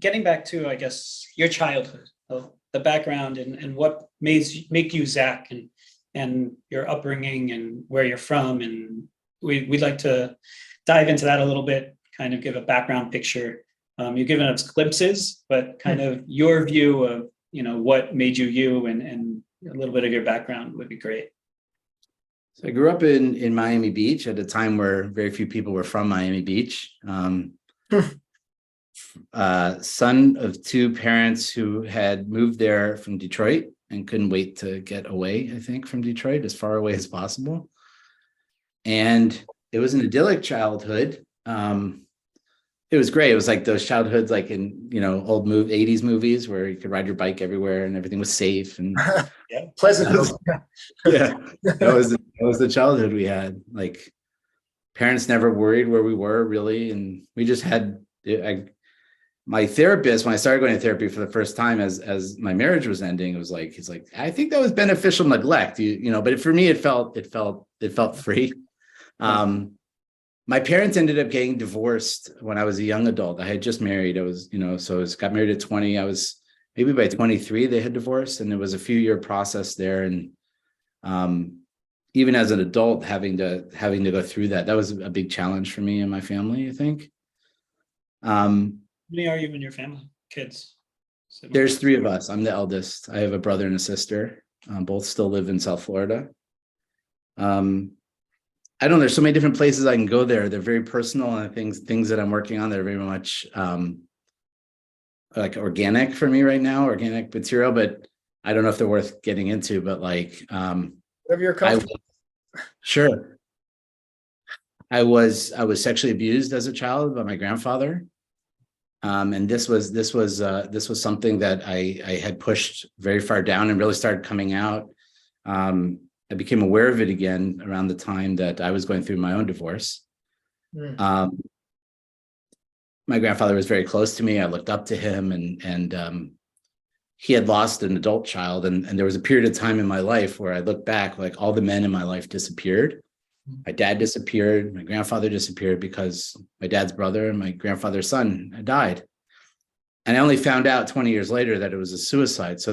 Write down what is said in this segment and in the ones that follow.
getting back to, I guess, your childhood, the background and what make you Zack and your upbringing and where you're from. And we'd like to dive into that a little bit, kind of give a background picture. You've given us glimpses, but kind of your view of, what made you you and a little bit of your background would be great. So I grew up in Miami Beach at a time where very few people were from Miami Beach. Son of two parents who had moved there from Detroit and couldn't wait to get away, I think, from Detroit, as far away as possible. And it was an idyllic childhood. It was great. It was like those childhoods, like in, old 80s movies where you could ride your bike everywhere and everything was safe. And yeah, pleasant. Yeah, that was the childhood we had. Like, parents never worried where we were, really. And we just had, my therapist, when I started going to therapy for the first time as my marriage was ending, he's like, I think that was beneficial neglect, but for me, it felt free. My parents ended up getting divorced when I was a young adult. I had just married. I was, got married at 20. I was maybe by 23, they had divorced, and it was a few-year process there. And even as an adult, having to go through that was a big challenge for me and my family, I think. How many are you in your family? Kids? Siblings? There's three of us. I'm the eldest. I have a brother and a sister. Both still live in South Florida. I don't know. There's so many different places I can go there. They're very personal, and things that I'm working on that are very much like organic for me right now, organic material. But I don't know if they're worth getting into. But like, whatever you're comfortable. Sure. I was sexually abused as a child by my grandfather, and this was something that I had pushed very far down and really started coming out. I became aware of it again around the time that I was going through my own divorce. My grandfather was very close to me. I looked up to him, and he had lost an adult child. And there was a period of time in my life where I look back, like all the men in my life disappeared. My dad disappeared. My grandfather disappeared because my dad's brother and my grandfather's son had died. And I only found out 20 years later that it was a suicide. So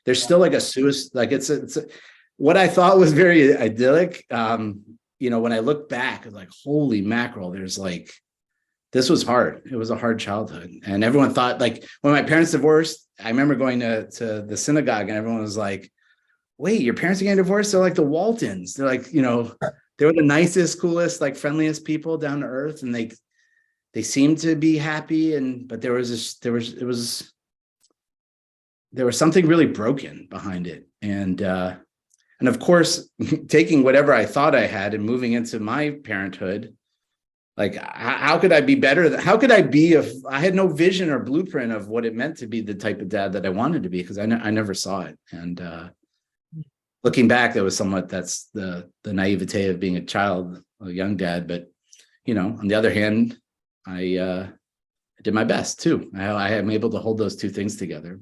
there's still like a suicide, like it's what I thought was very idyllic. When I look back, it's like, holy mackerel, there's like, this was hard. It was a hard childhood. And everyone thought, like, when my parents divorced, I remember going to the synagogue and everyone was like, wait, your parents are getting divorced? They're like the Waltons. They're like, they were the nicest, coolest, like friendliest people down to earth. And they seemed to be happy. But there was something really broken behind it. And of course, taking whatever I thought I had and moving into my parenthood, like, how could I be better? How could I be if I had no vision or blueprint of what it meant to be the type of dad that I wanted to be? Because I never saw it. And looking back, that's the naivete of being a young dad. But, on the other hand, I did my best too. I am able to hold those two things together.